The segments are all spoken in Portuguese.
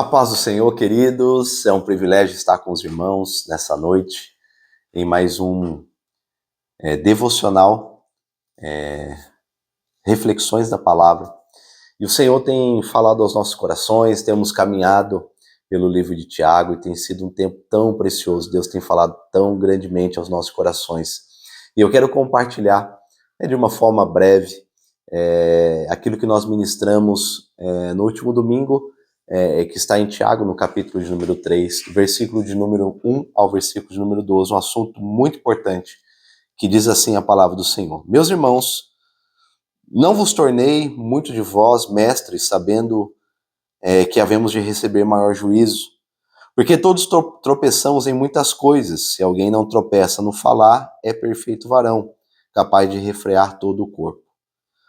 A paz do Senhor, queridos, é um privilégio estar com os irmãos nessa noite, em mais um devocional, reflexões da palavra. E o Senhor tem falado aos nossos corações, temos caminhado pelo livro de Tiago e tem sido um tempo tão precioso, Deus tem falado tão grandemente aos nossos corações. E eu quero compartilhar de uma forma breve aquilo que nós ministramos no último domingo, que está em Tiago, no capítulo de número 3, versículo de número 1 ao versículo de número 12, um assunto muito importante, que diz assim a palavra do Senhor. Meus irmãos, não vos tornei muito de vós mestres, sabendo que havemos de receber maior juízo, porque todos tropeçamos em muitas coisas. Se alguém não tropeça no falar, é perfeito varão, capaz de refrear todo o corpo.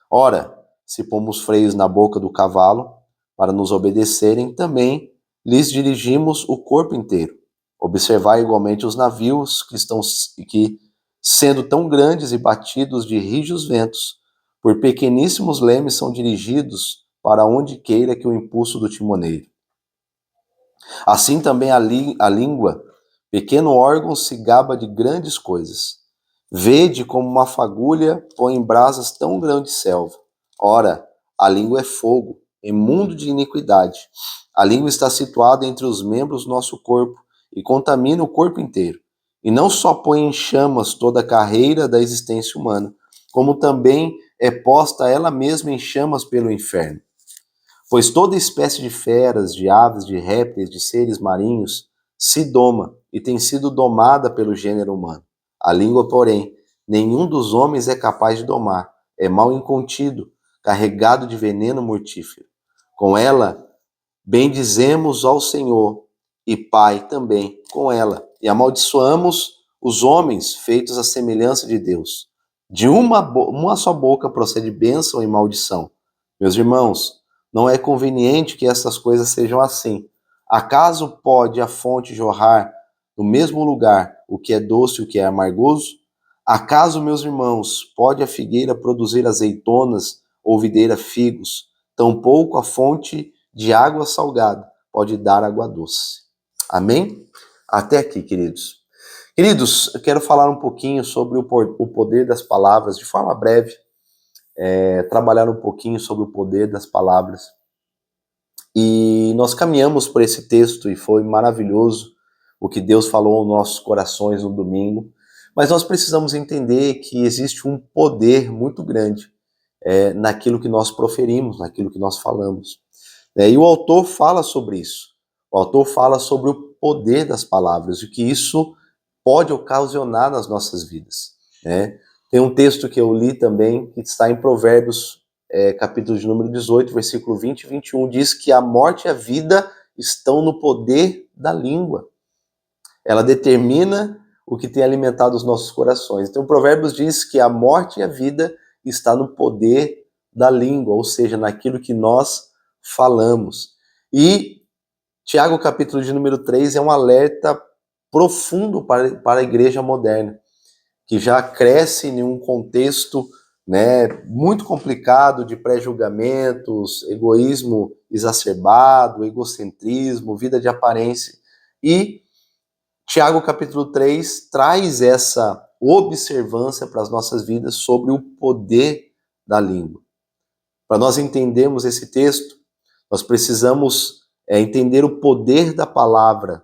Ora, se pomos freios na boca do cavalo, para nos obedecerem, também lhes dirigimos o corpo inteiro. Observai igualmente os navios que, sendo tão grandes e batidos de rijos ventos, por pequeníssimos lemes são dirigidos para onde queira que o impulso do timoneiro. Assim também a língua, pequeno órgão, se gaba de grandes coisas. Vede como uma fagulha põe em brasas tão grande selva. Ora, a língua é fogo, imundo de iniquidade. A língua está situada entre os membros do nosso corpo e contamina o corpo inteiro. E não só põe em chamas toda a carreira da existência humana, como também é posta ela mesma em chamas pelo inferno. Pois toda espécie de feras, de aves, de répteis, de seres marinhos se doma e tem sido domada pelo gênero humano. A língua, porém, nenhum dos homens é capaz de domar. É mal incontido, carregado de veneno mortífero. Com ela, bendizemos ao Senhor e Pai também com ela. E amaldiçoamos os homens feitos à semelhança de Deus. De uma só boca procede bênção e maldição. Meus irmãos, não é conveniente que essas coisas sejam assim. Acaso pode a fonte jorrar no mesmo lugar o que é doce e o que é amargoso? Acaso, meus irmãos, pode a figueira produzir azeitonas ou videira figos? Tampouco a fonte de água salgada pode dar água doce. Amém? Até aqui, queridos. Queridos, eu quero falar um pouquinho sobre o poder das palavras, de forma breve, trabalhar um pouquinho sobre o poder das palavras. E nós caminhamos por esse texto e foi maravilhoso o que Deus falou aos nossos corações no domingo, mas nós precisamos entender que existe um poder muito grande naquilo que nós proferimos, naquilo que nós falamos. E o autor fala sobre isso. O autor fala sobre o poder das palavras, o que isso pode ocasionar nas nossas vidas. Tem um texto que eu li também, que está em Provérbios, capítulo de número 18, versículo 20 e 21, diz que a morte e a vida estão no poder da língua. Ela determina o que tem alimentado os nossos corações. Então, Provérbios diz que a morte e a vida está no poder da língua, ou seja, naquilo que nós falamos. E Tiago, capítulo de número 3, é um alerta profundo para a igreja moderna, que já cresce em um contexto muito complicado de pré-julgamentos, egoísmo exacerbado, egocentrismo, vida de aparência. E Tiago capítulo 3 traz essa observância para as nossas vidas sobre o poder da língua. Para nós entendermos esse texto, nós precisamos entender o poder da palavra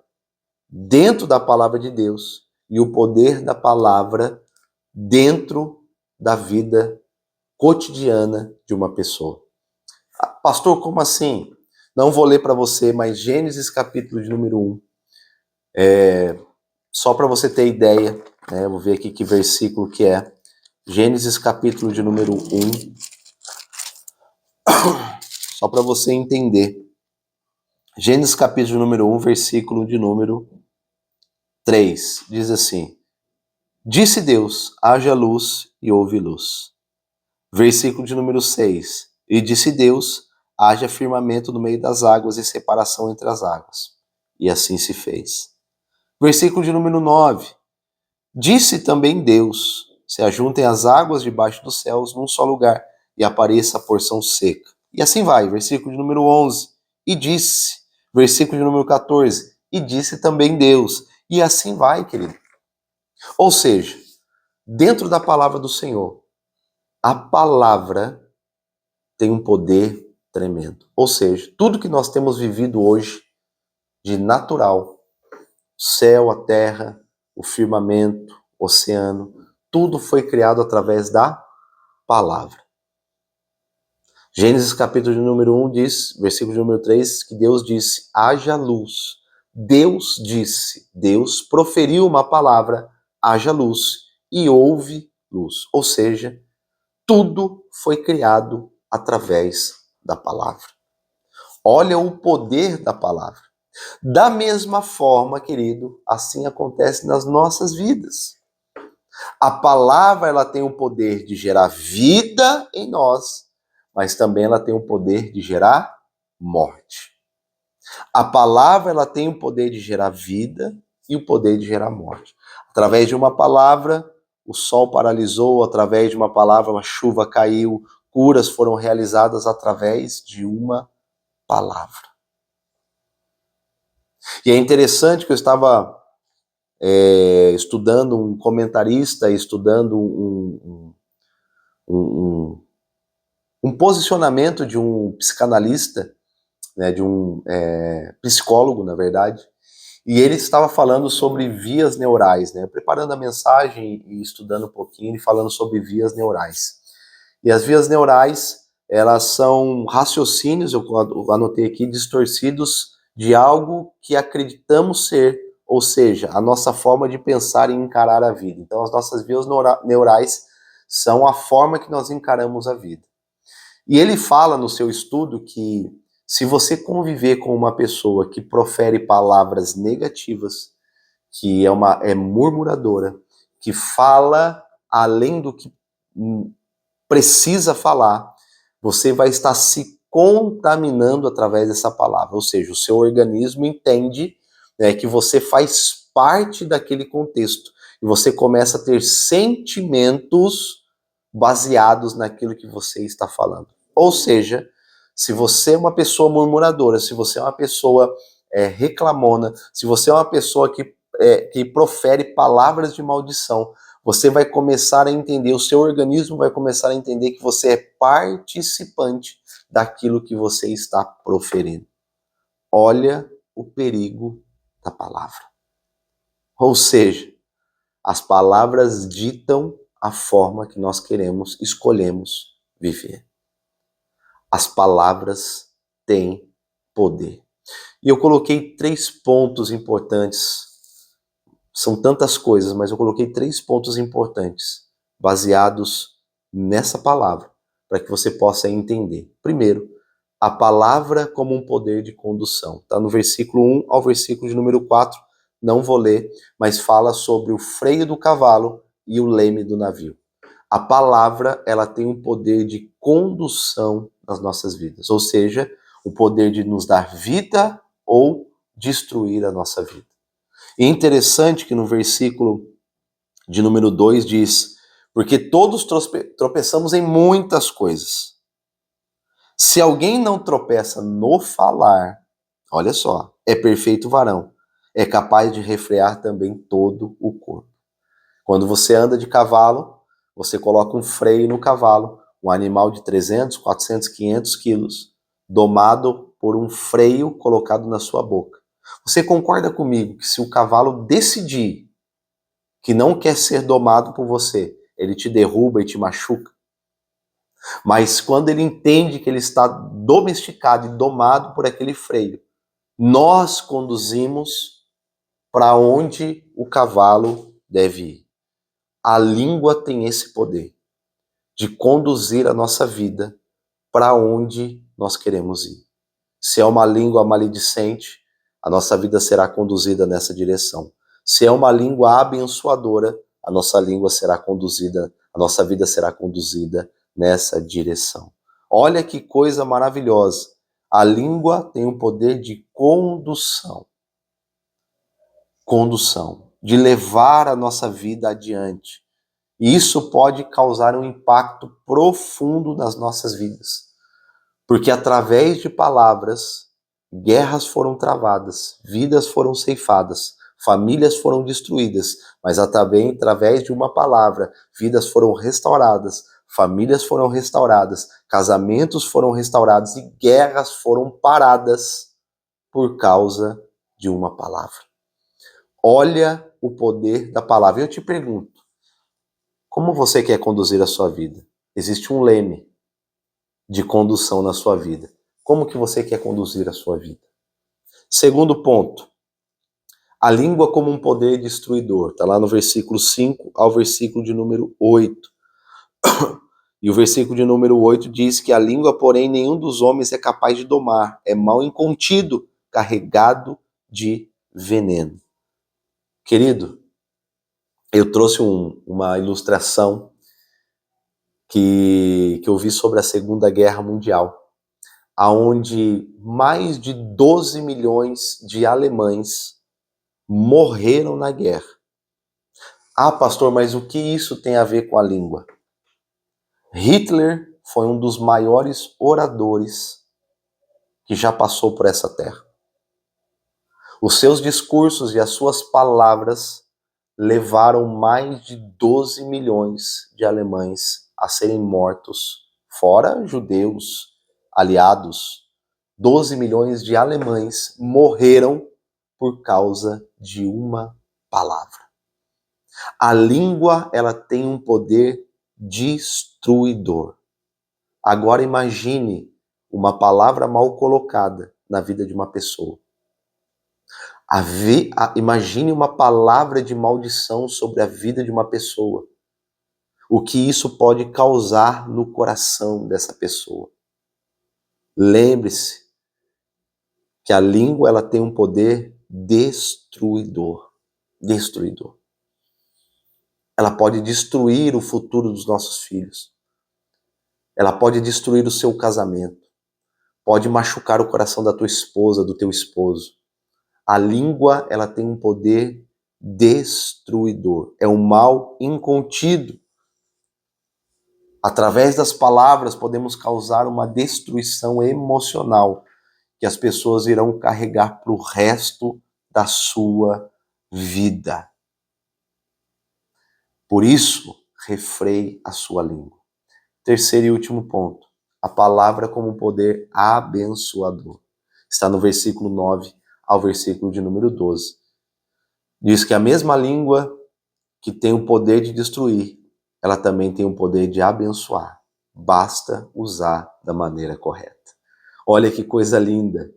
dentro da palavra de Deus e o poder da palavra dentro da vida cotidiana de uma pessoa. Pastor, como assim? Não vou ler para você, mas Gênesis capítulo de número 1. Só para você ter ideia, vou ver aqui que versículo que é. Gênesis capítulo de número 1. Só para você entender. Gênesis capítulo de número 1, versículo de número 3. Diz assim: Disse Deus, haja luz e houve luz. Versículo de número 6. E disse Deus, haja firmamento no meio das águas e separação entre as águas. E assim se fez. Versículo de número 9. Disse também Deus, se ajuntem as águas debaixo dos céus num só lugar e apareça a porção seca. E assim vai. Versículo de número 11. E disse, Versículo de número 14. E disse também Deus. E assim vai, querido. Ou seja, dentro da palavra do Senhor, a palavra tem um poder tremendo. Ou seja, tudo que nós temos vivido hoje de natural, o céu, a terra, o firmamento, o oceano, tudo foi criado através da palavra. Gênesis capítulo de número 1 diz, versículo de número 3, que Deus disse, haja luz. Deus disse, Deus proferiu uma palavra, haja luz, e houve luz. Ou seja, tudo foi criado através da palavra. Olha o poder da palavra. Da mesma forma, querido, assim acontece nas nossas vidas. A palavra, ela tem o poder de gerar vida em nós, mas também ela tem o poder de gerar morte. A palavra, ela tem o poder de gerar vida e o poder de gerar morte. Através de uma palavra, o sol paralisou, através de uma palavra, a chuva caiu, curas foram realizadas através de uma palavra. E é interessante que eu estava estudando um comentarista, estudando um posicionamento de um psicanalista, né, de um psicólogo, na verdade, e ele estava falando sobre vias neurais, né, preparando a mensagem e estudando um pouquinho, e falando sobre vias neurais. E as vias neurais, elas são raciocínios, eu anotei aqui, distorcidos de algo que acreditamos ser, ou seja, a nossa forma de pensar e encarar a vida. Então, as nossas vias neurais são a forma que nós encaramos a vida. E ele fala no seu estudo que se você conviver com uma pessoa que profere palavras negativas, que é murmuradora, que fala além do que precisa falar, você vai estar se contaminando através dessa palavra. Ou seja, o seu organismo entende, né, que você faz parte daquele contexto. E você começa a ter sentimentos baseados naquilo que você está falando. Ou seja, se você é uma pessoa murmuradora, se você é uma pessoa reclamona, se você é uma pessoa que profere palavras de maldição, você vai começar a entender, o seu organismo vai começar a entender que você é participante daquilo que você está proferindo. Olha o perigo da palavra. Ou seja, as palavras ditam a forma que nós escolhemos viver. As palavras têm poder. E eu coloquei 3 pontos importantes. São tantas coisas, mas eu coloquei 3 pontos importantes, baseados nessa palavra, para que você possa entender. Primeiro, a palavra como um poder de condução. Está no versículo 1 ao versículo de número 4, não vou ler, mas fala sobre o freio do cavalo e o leme do navio. A palavra, ela tem um poder de condução nas nossas vidas, ou seja, o poder de nos dar vida ou destruir a nossa vida. E é interessante que no versículo de número 2 diz, porque todos tropeçamos em muitas coisas. Se alguém não tropeça no falar, olha só, é perfeito varão, é capaz de refrear também todo o corpo. Quando você anda de cavalo, você coloca um freio no cavalo, um animal de 300, 400, 500 quilos, domado por um freio colocado na sua boca. Você concorda comigo que se o cavalo decidir que não quer ser domado por você, ele te derruba e te machuca? Mas quando ele entende que ele está domesticado e domado por aquele freio, nós conduzimos para onde o cavalo deve ir. A língua tem esse poder de conduzir a nossa vida para onde nós queremos ir. Se é uma língua maledicente, a nossa vida será conduzida nessa direção. Se é uma língua abençoadora, a nossa vida será conduzida nessa direção. Olha que coisa maravilhosa. A língua tem um poder de condução. Condução, de levar a nossa vida adiante. E isso pode causar um impacto profundo nas nossas vidas. Porque através de palavras, guerras foram travadas, vidas foram ceifadas, famílias foram destruídas, mas também através de uma palavra, vidas foram restauradas, famílias foram restauradas, casamentos foram restaurados e guerras foram paradas por causa de uma palavra. Olha o poder da palavra. Eu te pergunto, como você quer conduzir a sua vida? Existe um leme de condução na sua vida. Como que você quer conduzir a sua vida? Segundo ponto, a língua como um poder destruidor. Está lá no versículo 5 ao versículo de número 8. E o versículo de número 8 diz que a língua, porém, nenhum dos homens é capaz de domar. É mal incontido, carregado de veneno. Querido, eu trouxe uma ilustração que eu vi sobre a Segunda Guerra Mundial, onde mais de 12 milhões de alemães morreram na guerra. Ah, pastor, mas o que isso tem a ver com a língua? Hitler foi um dos maiores oradores que já passou por essa terra. Os seus discursos e as suas palavras levaram mais de 12 milhões de alemães a serem mortos, fora judeus, aliados. 12 milhões de alemães morreram por causa de uma palavra. A língua, ela tem um poder destruidor. Agora imagine uma palavra mal colocada na vida de uma pessoa. Imagine uma palavra de maldição sobre a vida de uma pessoa. O que isso pode causar no coração dessa pessoa. Lembre-se que a língua, ela tem um poder destruidor. Destruidor. Ela pode destruir o futuro dos nossos filhos. Ela pode destruir o seu casamento. Pode machucar o coração da tua esposa, do teu esposo. A língua, ela tem um poder destruidor. É um mal incontido. Através das palavras, podemos causar uma destruição emocional que as pessoas irão carregar para o resto da sua vida. Por isso, refreie a sua língua. Terceiro e último ponto. A palavra como poder abençoador. Está no versículo 9 ao versículo de número 12. Diz que a mesma língua que tem o poder de destruir, ela também tem o poder de abençoar. Basta usar da maneira correta. Olha que coisa linda.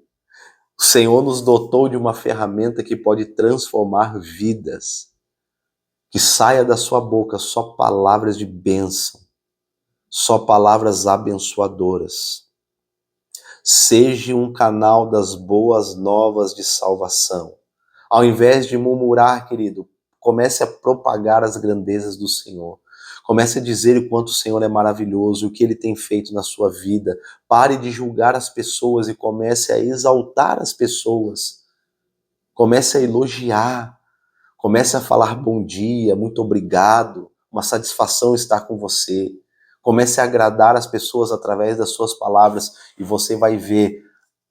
O Senhor nos dotou de uma ferramenta que pode transformar vidas. Que saia da sua boca só palavras de bênção. Só palavras abençoadoras. Seja um canal das boas novas de salvação. Ao invés de murmurar, querido, comece a propagar as grandezas do Senhor. Comece a dizer o quanto o Senhor é maravilhoso, o que Ele tem feito na sua vida. Pare de julgar as pessoas e comece a exaltar as pessoas. Comece a elogiar. Comece a falar bom dia, muito obrigado, uma satisfação estar com você. Comece a agradar as pessoas através das suas palavras e você vai ver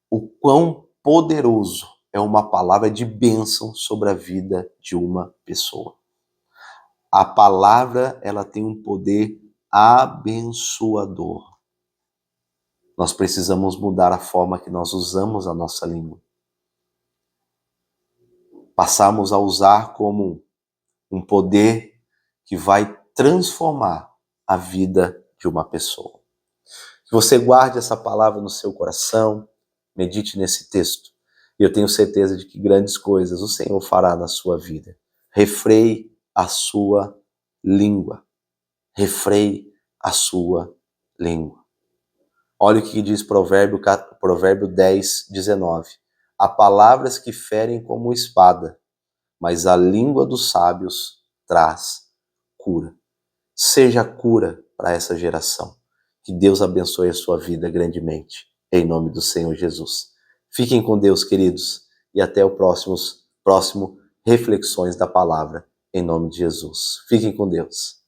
o quão poderoso é uma palavra de bênção sobre a vida de uma pessoa. A palavra, ela tem um poder abençoador. Nós precisamos mudar a forma que nós usamos a nossa língua. Passamos a usar como um poder que vai transformar a vida de uma pessoa. Que você guarde essa palavra no seu coração, medite nesse texto. E eu tenho certeza de que grandes coisas o Senhor fará na sua vida. Refreie a sua língua. Refreie a sua língua. Olha o que diz Provérbio 10, 19. Há palavras que ferem como espada, mas a língua dos sábios traz cura. Seja cura para essa geração. Que Deus abençoe a sua vida grandemente. Em nome do Senhor Jesus. Fiquem com Deus, queridos, e até o próximo Reflexões da Palavra, em nome de Jesus. Fiquem com Deus.